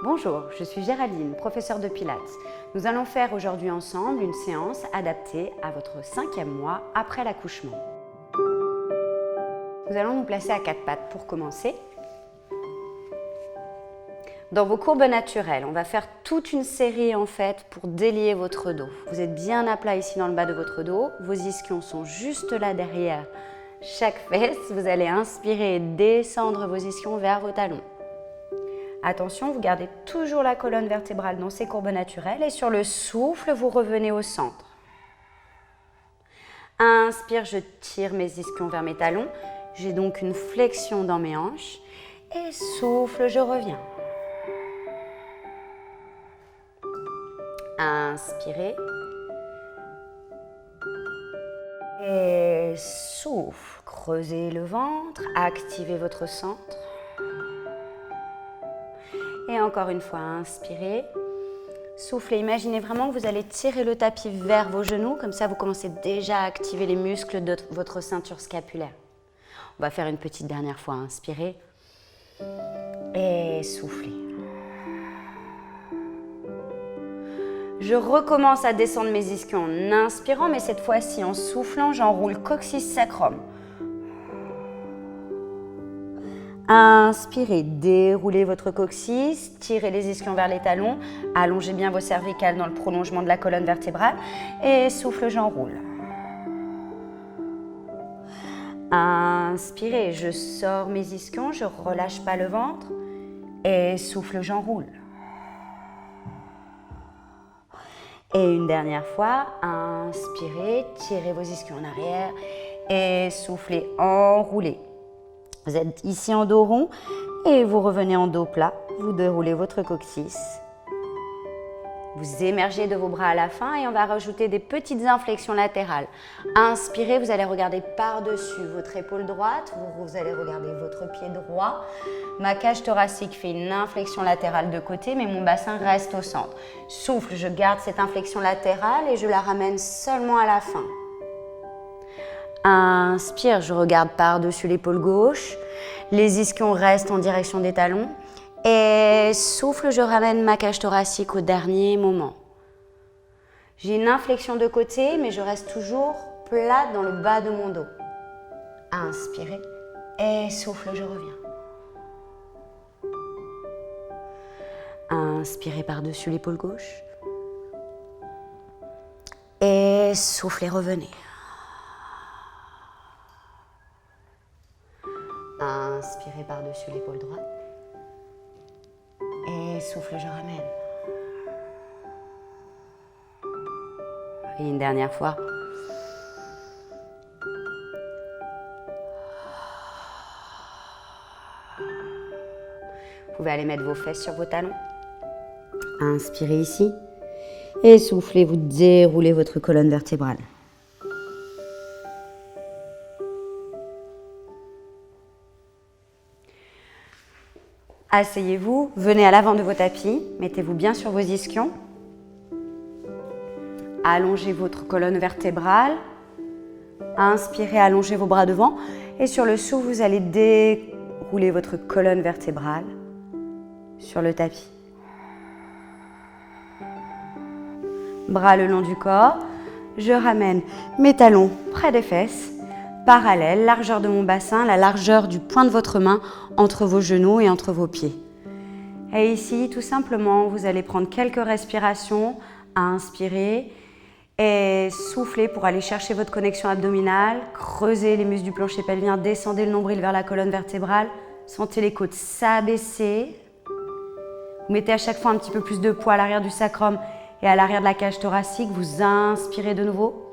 Bonjour, je suis Géraldine, professeure de Pilates. Nous allons faire aujourd'hui ensemble une séance adaptée à votre 5e mois après l'accouchement. Nous allons nous placer à 4 pattes pour commencer. Dans vos courbes naturelles, on va faire toute une série pour délier votre dos. Vous êtes bien à plat ici dans le bas de votre dos, vos ischions sont juste là derrière chaque fesse. Vous allez inspirer et descendre vos ischions vers vos talons. Attention, vous gardez toujours la colonne vertébrale dans ces courbes naturelles et sur le souffle, vous revenez au centre. Inspire, je tire mes ischions vers mes talons. J'ai donc une flexion dans mes hanches. Et souffle, je reviens. Inspirez. Et souffle, creusez le ventre, activez votre centre. Et encore une fois, inspirez, soufflez. Imaginez vraiment que vous allez tirer le tapis vers vos genoux. Comme ça, vous commencez déjà à activer les muscles de votre ceinture scapulaire. On va faire une petite dernière fois. Inspirez et soufflez. Je recommence à descendre mes ischions en inspirant, mais cette fois-ci en soufflant, j'enroule coccyx sacrum. Inspirez, déroulez votre coccyx, tirez les ischions vers les talons, allongez bien vos cervicales dans le prolongement de la colonne vertébrale et souffle, j'enroule. Inspirez, je sors mes ischions, je ne relâche pas le ventre et souffle, j'enroule. Et une dernière fois, inspirez, tirez vos ischions en arrière et soufflez, enroulez. Vous êtes ici en dos rond et vous revenez en dos plat. Vous déroulez votre coccyx. Vous émergez de vos bras à la fin et on va rajouter des petites inflexions latérales. Inspirez, vous allez regarder par-dessus votre épaule droite. Vous allez regarder votre pied droit. Ma cage thoracique fait une inflexion latérale de côté, mais mon bassin reste au centre. Souffle, je garde cette inflexion latérale et je la ramène seulement à la fin. Inspire, je regarde par-dessus l'épaule gauche. Les ischions restent en direction des talons. Et souffle, je ramène ma cage thoracique au dernier moment. J'ai une inflexion de côté, mais je reste toujours plate dans le bas de mon dos. Inspirez et souffle, je reviens. Inspirez par-dessus l'épaule gauche. Et soufflez, revenez. Inspirez par-dessus l'épaule droite. Et souffle, je ramène. Et une dernière fois. Vous pouvez aller mettre vos fesses sur vos talons. Inspirez ici. Et soufflez, vous déroulez votre colonne vertébrale. Asseyez-vous, venez à l'avant de vos tapis, mettez-vous bien sur vos ischions. Allongez votre colonne vertébrale. Inspirez, allongez vos bras devant. Et sur le souffle, vous allez dérouler votre colonne vertébrale sur le tapis. Bras le long du corps. Je ramène mes talons près des fesses. Parallèle, largeur de mon bassin, la largeur du point de votre main entre vos genoux et entre vos pieds. Et ici, tout simplement, vous allez prendre quelques respirations, inspirez et soufflez pour aller chercher votre connexion abdominale, creusez les muscles du plancher pelvien, descendez le nombril vers la colonne vertébrale, sentez les côtes s'abaisser. Vous mettez à chaque fois un petit peu plus de poids à l'arrière du sacrum et à l'arrière de la cage thoracique, vous inspirez de nouveau.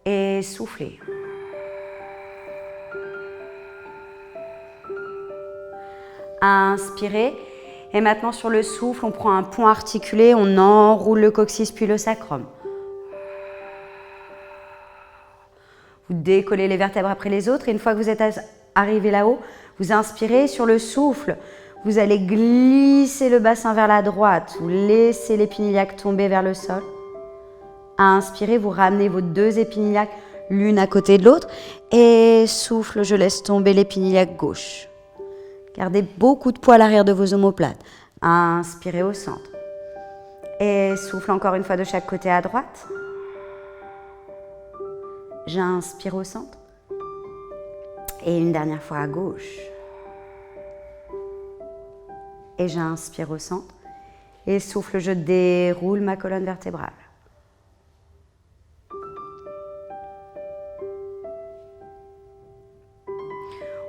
Et soufflez. Inspirez. Et maintenant sur le souffle, on prend un pont articulé, on enroule le coccyx puis le sacrum. Vous décollez les vertèbres après les autres et une fois que vous êtes arrivé là-haut, vous inspirez. Sur le souffle, vous allez glisser le bassin vers la droite. Vous laissez l'épine tomber vers le sol. Inspirez, vous ramenez vos deux épines iliaques l'une à côté de l'autre. Et souffle, je laisse tomber l'épine iliaque gauche. Gardez beaucoup de poids à l'arrière de vos omoplates. Inspirez au centre. Et souffle encore une fois de chaque côté à droite. J'inspire au centre. Et une dernière fois à gauche. Et j'inspire au centre. Et souffle, je déroule ma colonne vertébrale.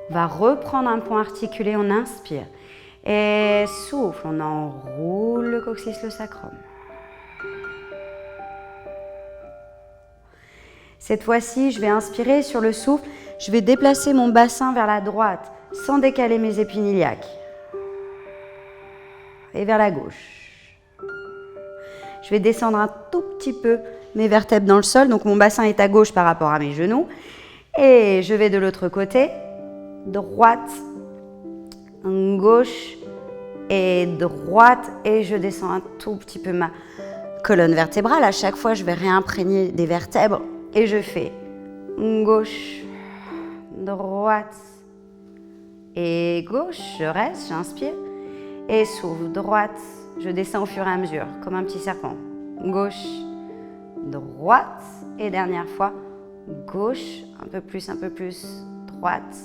On va reprendre un point articulé, on inspire. Et souffle, on enroule le coccyx, le sacrum. Cette fois-ci, je vais inspirer sur le souffle. Je vais déplacer mon bassin vers la droite sans décaler mes épines iliaques. Et vers la gauche. Je vais descendre un tout petit peu mes vertèbres dans le sol. Donc mon bassin est à gauche par rapport à mes genoux. Et je vais de l'autre côté. Droite, gauche et droite. Et je descends un tout petit peu ma colonne vertébrale. À chaque fois, je vais réimprégner des vertèbres. Et je fais gauche, droite et gauche. Je reste, j'inspire. Et souffle, droite. Je descends au fur et à mesure, comme un petit serpent. Gauche, droite. Et dernière fois, gauche, un peu plus, droite.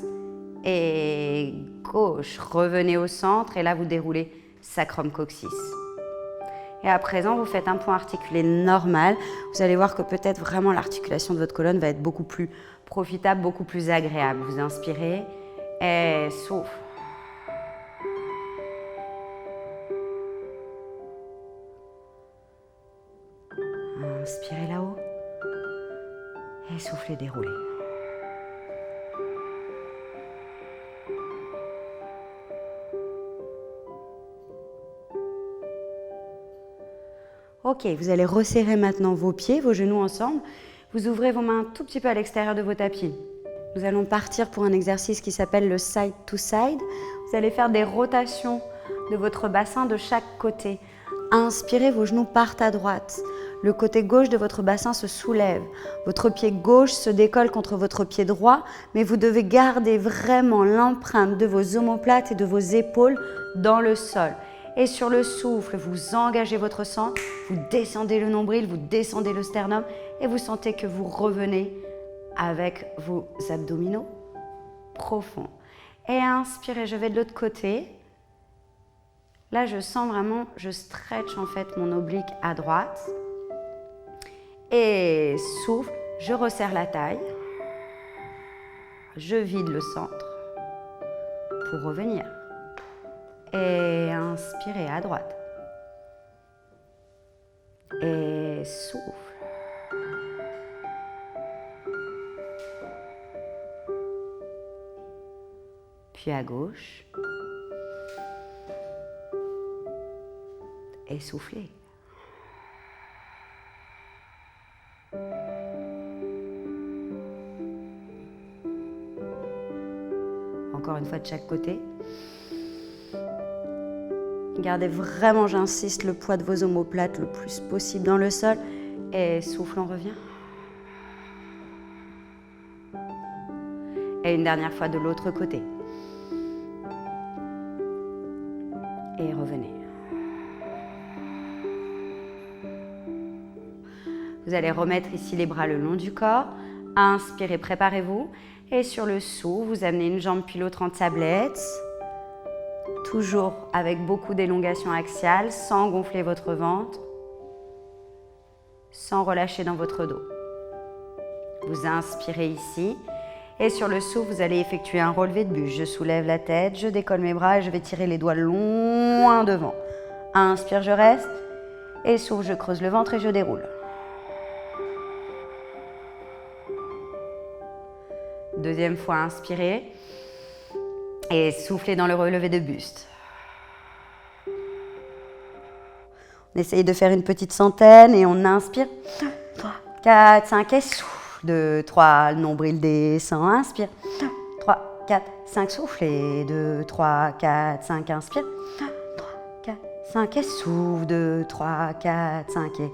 Et gauche. Revenez au centre et là, vous déroulez sacrum coccyx. Et à présent, vous faites un point articulé normal. Vous allez voir que peut-être vraiment l'articulation de votre colonne va être beaucoup plus profitable, beaucoup plus agréable. Vous inspirez et souffle. Inspirez là-haut et soufflez, déroulez. Ok, vous allez resserrer maintenant vos pieds, vos genoux ensemble. Vous ouvrez vos mains un tout petit peu à l'extérieur de vos tapis. Nous allons partir pour un exercice qui s'appelle le side to side. Vous allez faire des rotations de votre bassin de chaque côté. Inspirez, vos genoux partent à droite. Le côté gauche de votre bassin se soulève. Votre pied gauche se décolle contre votre pied droit, mais vous devez garder vraiment l'empreinte de vos omoplates et de vos épaules dans le sol. Et sur le souffle, vous engagez votre centre, vous descendez le nombril, vous descendez le sternum et vous sentez que vous revenez avec vos abdominaux profonds. Et inspirez, je vais de l'autre côté. Là, je sens vraiment, je stretch en fait mon oblique à droite. Et souffle, je resserre la taille. Je vide le centre pour revenir. Et inspirez à droite. Et souffle. Puis à gauche. Et soufflez. Encore une fois de chaque côté. Gardez vraiment, j'insiste, le poids de vos omoplates le plus possible dans le sol. Et souffle, on revient. Et une dernière fois de l'autre côté. Et revenez. Vous allez remettre ici les bras le long du corps. Inspirez, préparez-vous. Et sur le souffle, vous amenez une jambe puis l'autre en tablette. Toujours avec beaucoup d'élongation axiale, sans gonfler votre ventre, sans relâcher dans votre dos. Vous inspirez ici. Et sur le souffle, vous allez effectuer un relevé de buste. Je soulève la tête, je décolle mes bras et je vais tirer les doigts loin devant. Inspire, je reste. Et souffle, je creuse le ventre et je déroule. Deuxième fois, inspirez. Et soufflez dans le relevé de buste. On essaye de faire une petite centaine et on inspire. 2, 3, 4, 5 et souffle. 2, 3, le nombril descend, inspire. 2, 3, 4, 5, souffle. Et 2, 3, 4, 5, inspire. 2, 3, 4, 5 et souffle. 2, 3, 4, 5 et...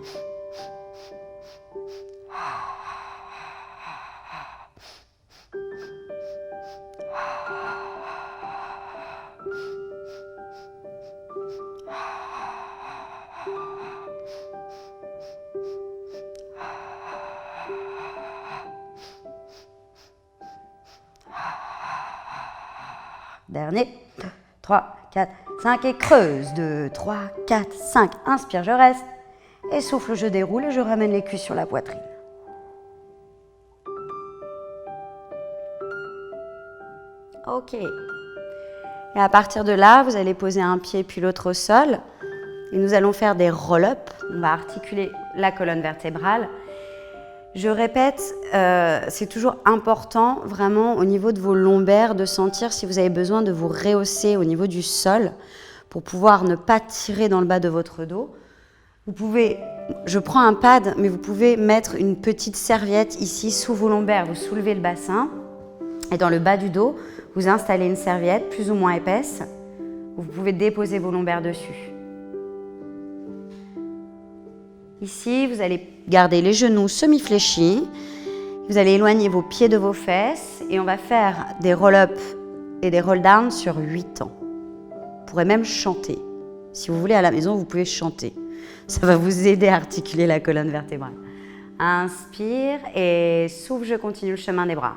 Dernier. 2, 3, 4, 5 et creuse. 2, 3, 4, 5. Inspire, je reste. Et souffle, je déroule et je ramène les cuisses sur la poitrine. Ok. Et à partir de là, vous allez poser un pied puis l'autre au sol. Et nous allons faire des roll-up. On va articuler la colonne vertébrale. Je répète, c'est toujours important, vraiment, au niveau de vos lombaires, de sentir si vous avez besoin de vous rehausser au niveau du sol pour pouvoir ne pas tirer dans le bas de votre dos. Vous pouvez, je prends un pad, mais vous pouvez mettre une petite serviette ici sous vos lombaires. Vous soulevez le bassin et dans le bas du dos, vous installez une serviette plus ou moins épaisse. Vous pouvez déposer vos lombaires dessus. Ici, vous allez garder les genoux semi-fléchis. Vous allez éloigner vos pieds de vos fesses et on va faire des roll-up et des roll-down sur 8 temps. Vous pourrez même chanter. Si vous voulez à la maison, vous pouvez chanter. Ça va vous aider à articuler la colonne vertébrale. Inspire et souffle, je continue le chemin des bras.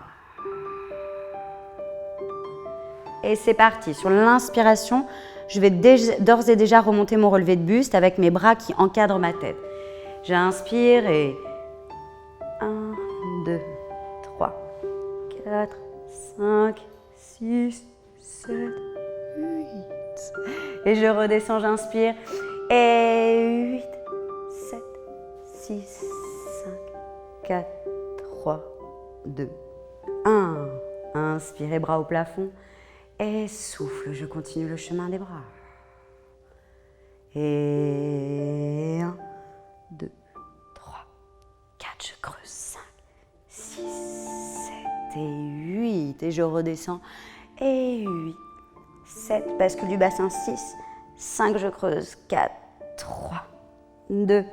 Et c'est parti. Sur l'inspiration, je vais d'ores et déjà remonter mon relevé de buste avec mes bras qui encadrent ma tête. J'inspire et 1, 2, 3, 4, 5, 6, 7, 8. Et je redescends, j'inspire. Et 8, 7, 6, 5, 4, 3, 2, 1. Inspirez, bras au plafond. Et souffle, je continue le chemin des bras. Et 1, 2, 3, 4, je creuse, 5, 6, 7 et 8. Et je redescends. Et 8, 7, bascule du bassin, 6, 5, je creuse, 4, 3, 2,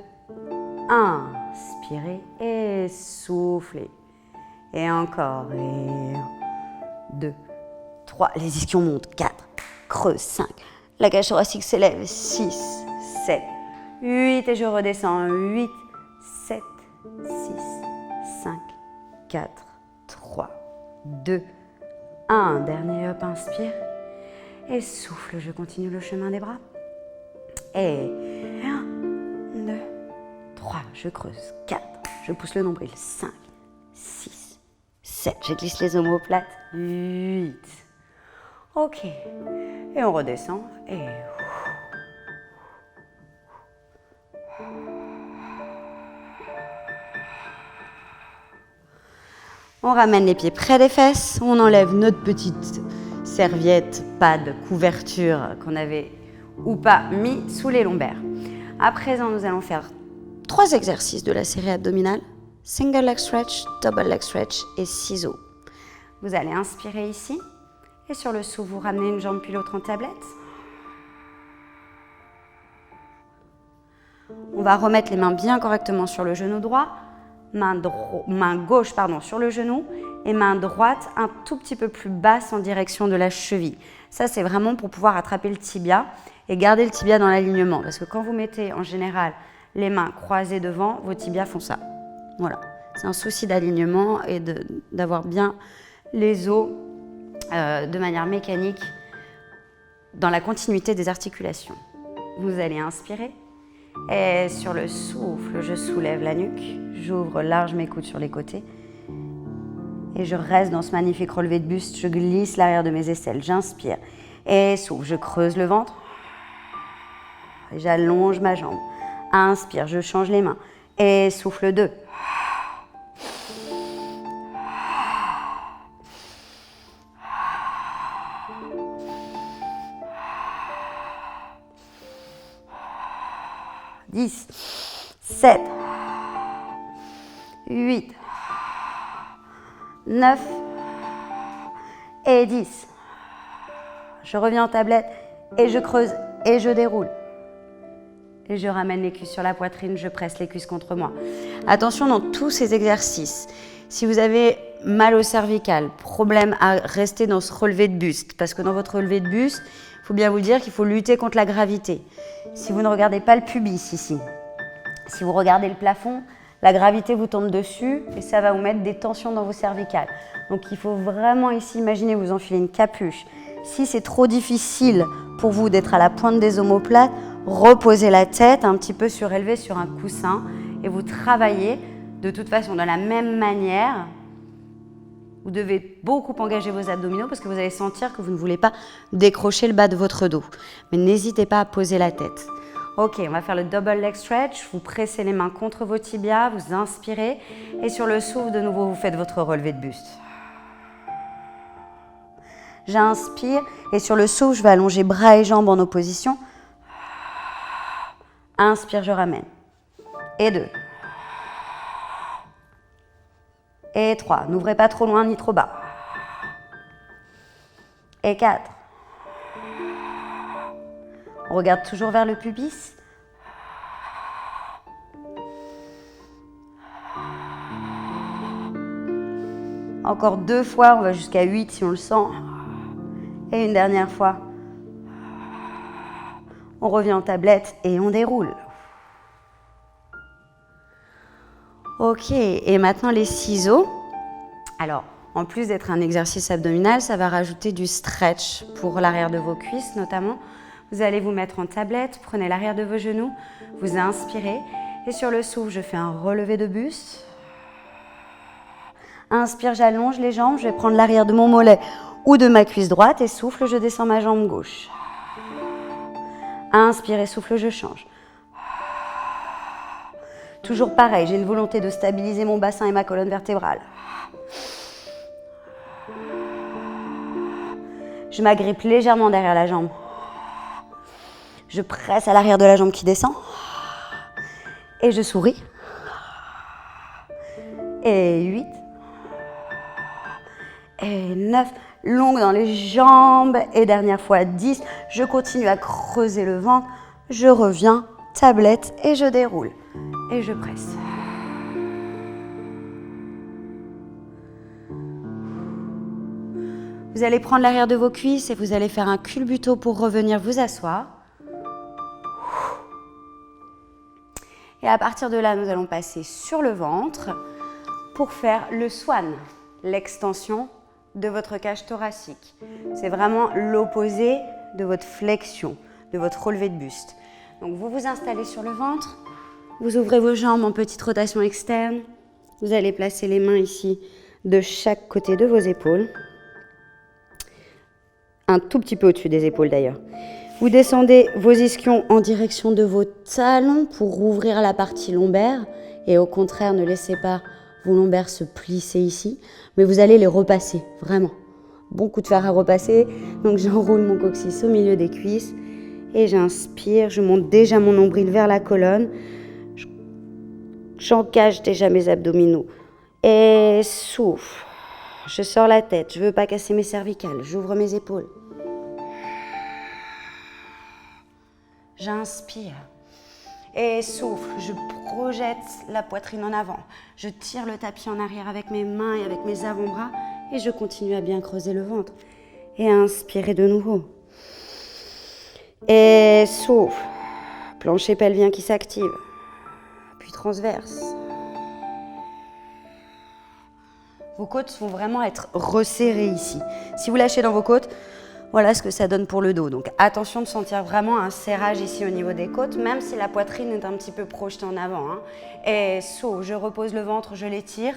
1. Inspirez et soufflez. Et encore. Et 1, 2, 3. Les ischions montent. 4, creuse, 5. La cage thoracique s'élève. 6, 7, 8. Et je redescends. 8, 7, 6, 5, 4, 3, 2, 1. Dernier hop, inspire. Et souffle, je continue le chemin des bras. Et 1, 2, 3, je creuse. 4, je pousse le nombril. 5, 6, 7, je glisse les omoplates. 8. Ok. Et on redescend. Et on ramène les pieds près des fesses. On enlève notre petite serviette, pad, couverture qu'on avait ou pas mis sous les lombaires. À présent, nous allons faire 3 exercices de la série abdominale. Single leg stretch, double leg stretch et ciseaux. Vous allez inspirer ici et sur le souffle, vous ramenez une jambe puis l'autre en tablette. On va remettre les mains bien correctement sur le genou droit, main gauche sur le genou et main droite un tout petit peu plus basse en direction de la cheville. Ça, c'est vraiment pour pouvoir attraper le tibia et garder le tibia dans l'alignement. Parce que quand vous mettez en général les mains croisées devant, vos tibias font ça. Voilà, c'est un souci d'alignement et d'avoir bien les os de manière mécanique dans la continuité des articulations. Vous allez inspirer et sur le souffle, je soulève la nuque, j'ouvre large mes coudes sur les côtés et je reste dans ce magnifique relevé de buste, je glisse l'arrière de mes aisselles, j'inspire et souffle, je creuse le ventre et j'allonge ma jambe. Inspire, je change les mains et souffle 2. « 10, 7, 8, 9 et 10. Je reviens en tablette et je creuse et je déroule. Et je ramène les cuisses sur la poitrine, je presse les cuisses contre moi. Attention dans tous ces exercices. Si vous avez mal au cervical, problème à rester dans ce relevé de buste, parce que dans votre relevé de buste, il faut bien vous dire qu'il faut lutter contre la gravité. Si vous ne regardez pas le pubis ici, si vous regardez le plafond, la gravité vous tombe dessus et ça va vous mettre des tensions dans vos cervicales. Donc il faut vraiment ici, imaginez vous enfilez une capuche. Si c'est trop difficile pour vous d'être à la pointe des omoplates, reposez la tête un petit peu surélevée sur un coussin et vous travaillez de toute façon de la même manière. Vous devez beaucoup engager vos abdominaux parce que vous allez sentir que vous ne voulez pas décrocher le bas de votre dos. Mais n'hésitez pas à poser la tête. Ok, on va faire le double leg stretch. Vous pressez les mains contre vos tibias, vous inspirez et sur le souffle, de nouveau, vous faites votre relevé de buste. J'inspire et sur le souffle, je vais allonger bras et jambes en opposition. Inspire, je ramène. Et 2. Et 3. N'ouvrez pas trop loin ni trop bas. Et 4. On regarde toujours vers le pubis. Encore 2 fois, on va jusqu'à 8 si on le sent. Et une dernière fois. On revient en tablette et on déroule. Ok, et maintenant les ciseaux. Alors, en plus d'être un exercice abdominal, ça va rajouter du stretch pour l'arrière de vos cuisses notamment. Vous allez vous mettre en tablette, prenez l'arrière de vos genoux, vous inspirez et sur le souffle, je fais un relevé de buste. Inspire, j'allonge les jambes, je vais prendre l'arrière de mon mollet ou de ma cuisse droite et souffle, je descends ma jambe gauche. Inspire et souffle, je change. Toujours pareil, j'ai une volonté de stabiliser mon bassin et ma colonne vertébrale. Je m'agrippe légèrement derrière la jambe. Je presse à l'arrière de la jambe qui descend. Et je souris. Et 8. Et 9. Longue dans les jambes. Et dernière fois 10. Je continue à creuser le ventre. Je reviens, tablette et je déroule. Et je presse. Vous allez prendre l'arrière de vos cuisses et vous allez faire un culbuto pour revenir vous asseoir. Et à partir de là, nous allons passer sur le ventre pour faire le swan, l'extension de votre cage thoracique. C'est vraiment l'opposé de votre flexion, de votre relevé de buste. Donc vous vous installez sur le ventre, vous ouvrez vos jambes en petite rotation externe. Vous allez placer les mains ici de chaque côté de vos épaules. Un tout petit peu au-dessus des épaules d'ailleurs. Vous descendez vos ischions en direction de vos talons pour ouvrir la partie lombaire. Et au contraire, ne laissez pas vos lombaires se plisser ici. Mais vous allez les repasser, vraiment. Bon coup de fer à repasser. Donc j'enroule mon coccyx au milieu des cuisses. Et j'inspire, je monte déjà mon nombril vers la colonne. J'engage déjà mes abdominaux. Et souffle. Je sors la tête, je ne veux pas casser mes cervicales. J'ouvre mes épaules. J'inspire. Et souffle, je projette la poitrine en avant. Je tire le tapis en arrière avec mes mains et avec mes avant-bras. Et je continue à bien creuser le ventre. Et inspirez de nouveau. Et souffle. Plancher pelvien qui s'active. Puis transverse. Vos côtes vont vraiment être resserrées ici. Si vous lâchez dans vos côtes, voilà ce que ça donne pour le dos. Donc attention de sentir vraiment un serrage ici au niveau des côtes, même si la poitrine est un petit peu projetée en avant. Et souffle, je repose le ventre, je l'étire.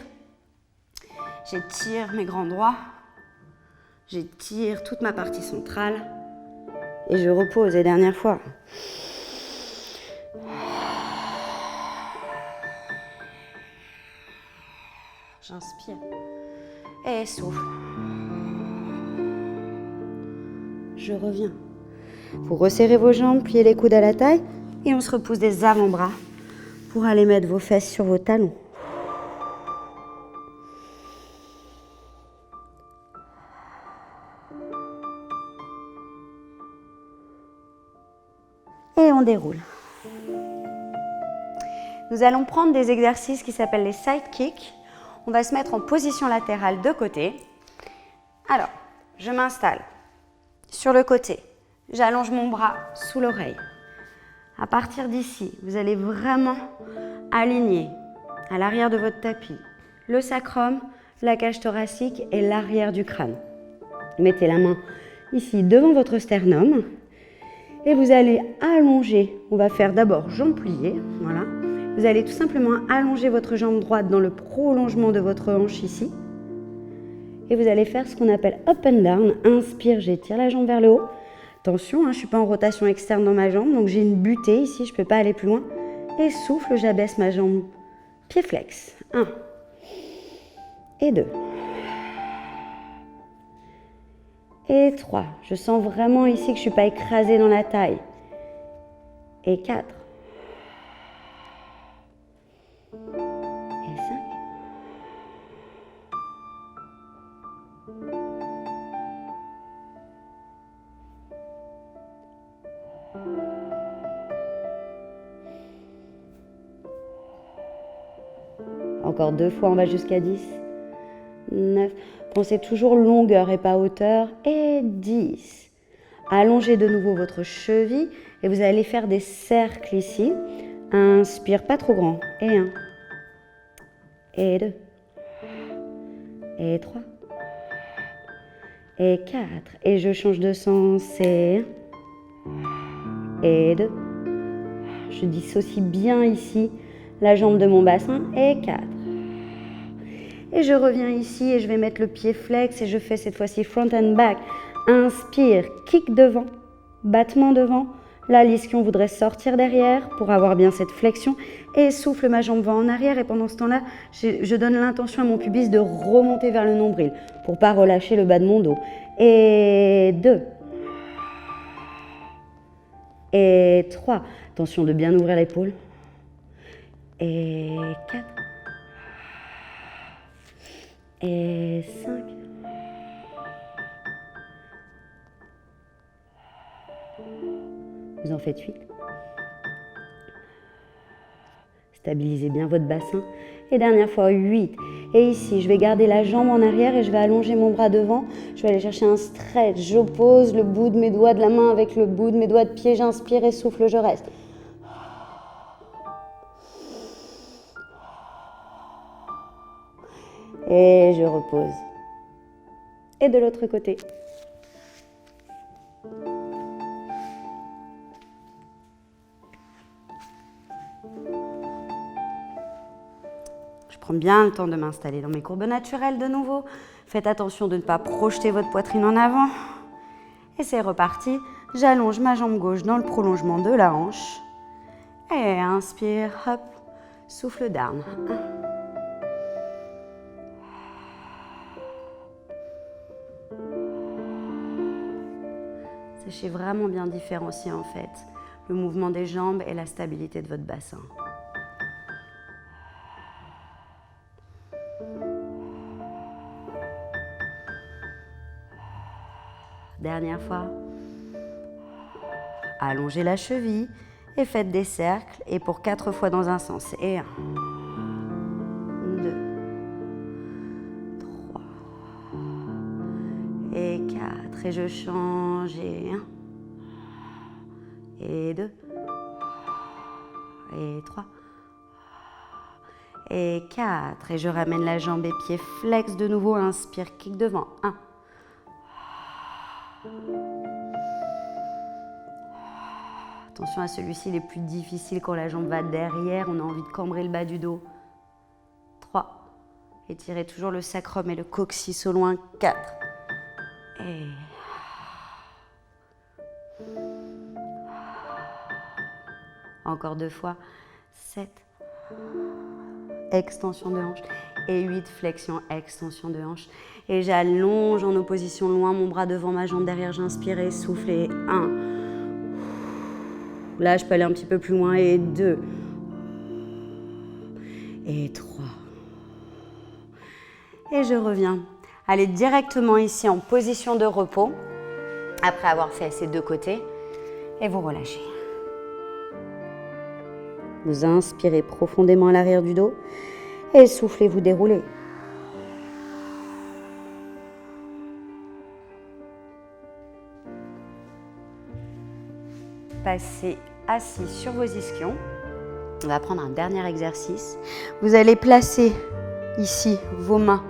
J'étire mes grands droits. J'étire toute ma partie centrale. Et je repose, et dernière fois. J'inspire. Et souffle. Je reviens. Vous resserrez vos jambes, pliez les coudes à la taille et on se repousse des avant-bras pour aller mettre vos fesses sur vos talons. Et on déroule. Nous allons prendre des exercices qui s'appellent les side kicks. On va se mettre en position latérale de côté. Alors, je m'installe sur le côté. J'allonge mon bras sous l'oreille. À partir d'ici, vous allez vraiment aligner à l'arrière de votre tapis le sacrum, la cage thoracique et l'arrière du crâne. Mettez la main ici devant votre sternum. Et vous allez allonger, on va faire d'abord jambes pliées, voilà. Vous allez tout simplement allonger votre jambe droite dans le prolongement de votre hanche ici. Et vous allez faire ce qu'on appelle up and down. Inspire, j'étire la jambe vers le haut. Attention, je ne suis pas en rotation externe dans ma jambe, donc j'ai une butée ici, je ne peux pas aller plus loin. Et souffle, j'abaisse ma jambe, pied flex. 1 et 2. Et 3. Je sens vraiment ici que je ne suis pas écrasée dans la taille. Et 4. Et 5. Encore 2 fois, on va jusqu'à 10. 9. Pensez toujours longueur et pas hauteur. Et 10. Allongez de nouveau votre cheville et vous allez faire des cercles ici. Inspire, pas trop grand. Et 1. Et 2. Et 3. Et 4. Et je change de sens. Et 1. Et 2. Je dissocie bien ici la jambe de mon bassin. Et 4. Et je reviens ici et je vais mettre le pied flex et je fais cette fois-ci front and back. Inspire, kick devant, battement devant. Là, l'ischio voudrait sortir derrière pour avoir bien cette flexion. Et souffle, ma jambe va en arrière. Et pendant ce temps-là, je donne l'intention à mon pubis de remonter vers le nombril pour ne pas relâcher le bas de mon dos. Et 2. Et 3. Attention de bien ouvrir l'épaule. Et 4. Et 5. Vous en faites 8. Stabilisez bien votre bassin. Et dernière fois, 8. Et ici, je vais garder la jambe en arrière et je vais allonger mon bras devant. Je vais aller chercher un stretch. J'oppose le bout de mes doigts de la main avec le bout de mes doigts de pied. J'inspire et souffle, je reste. Et je repose. Et de l'autre côté. Je prends bien le temps de m'installer dans mes courbes naturelles de nouveau. Faites attention de ne pas projeter votre poitrine en avant. Et c'est reparti. J'allonge ma jambe gauche dans le prolongement de la hanche. Et inspire, hop, souffle down. Sachez vraiment bien différencier en fait le mouvement des jambes et la stabilité de votre bassin. Dernière fois. Allongez la cheville et faites des cercles et pour 4 fois dans un sens. Et 1, 2, 3 et 4. Et je change. Et 1. Et 2. Et 3. Et 4. Et je ramène la jambe et pied flex de nouveau. Inspire, kick devant. 1. Attention à celui-ci, il est plus difficile quand la jambe va derrière. On a envie de cambrer le bas du dos. 3. Étirez toujours le sacrum et le coccyx au loin. 4. Et... Encore 2 fois. 7. Extension de hanche. Et 8, flexion, extension de hanche. Et j'allonge en opposition loin mon bras devant ma jambe derrière. J'inspire et souffle. Et 1. Là, je peux aller un petit peu plus loin. Et 2. Et 3. Et je reviens. Allez directement ici en position de repos. Après avoir fait ces deux côtés. Et vous relâchez. Vous inspirez profondément à l'arrière du dos. Et soufflez, vous déroulez. Passez assis sur vos ischions. On va prendre un dernier exercice. Vous allez placer ici vos mains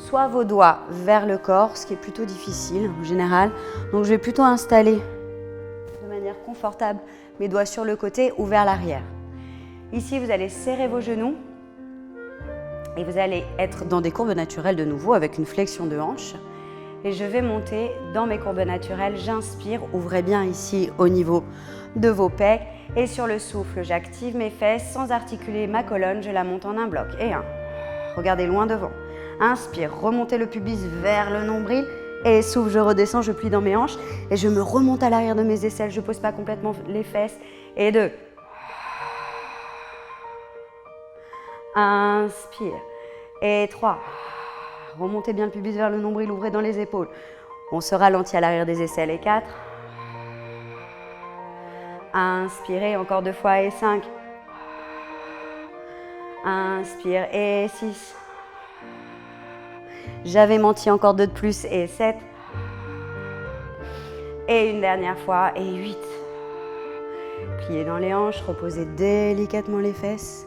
soit vos doigts vers le corps, ce qui est plutôt difficile en général. Donc je vais plutôt installer de manière confortable mes doigts sur le côté ou vers l'arrière. Ici, vous allez serrer vos genoux et vous allez être dans des courbes naturelles de nouveau avec une flexion de hanche. Et je vais monter dans mes courbes naturelles. J'inspire, ouvrez bien ici au niveau de vos pecs. Et sur le souffle, j'active mes fesses sans articuler ma colonne. Je la monte en un bloc. Et un. Regardez loin devant. Inspire, remontez le pubis vers le nombril. Et souffle, je redescends, je plie dans mes hanches. Et je me remonte à l'arrière de mes aisselles. Je ne pose pas complètement les fesses. Et 2. Inspire. Et 3. Remontez bien le pubis vers le nombril, ouvrez dans les épaules. On se ralentit à l'arrière des aisselles. Et 4. Inspirez encore 2 fois. Et 5. Inspire. Et 6. J'avais menti, encore 2 de plus. Et 7. Et une dernière fois. Et 8. Pliez dans les hanches, reposez délicatement les fesses.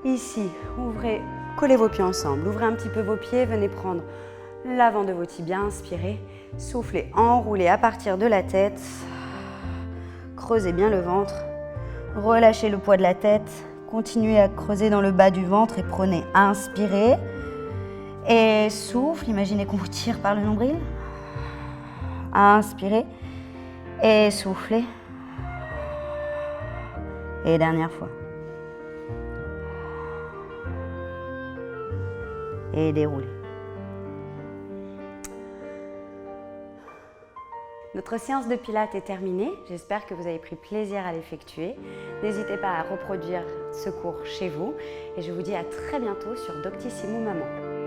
Ici, ouvrez, collez vos pieds ensemble. Ouvrez un petit peu vos pieds, venez prendre l'avant de vos tibias, inspirez. Soufflez, enroulez à partir de la tête. Creusez bien le ventre. Relâchez le poids de la tête. Continuez à creuser dans le bas du ventre et prenez, inspirez. Et souffle, imaginez qu'on vous tire par le nombril. Inspirez. Et soufflez. Et dernière fois. Et déroulez. Notre séance de pilates est terminée. J'espère que vous avez pris plaisir à l'effectuer. N'hésitez pas à reproduire ce cours chez vous. Et je vous dis à très bientôt sur Doctissimo Maman.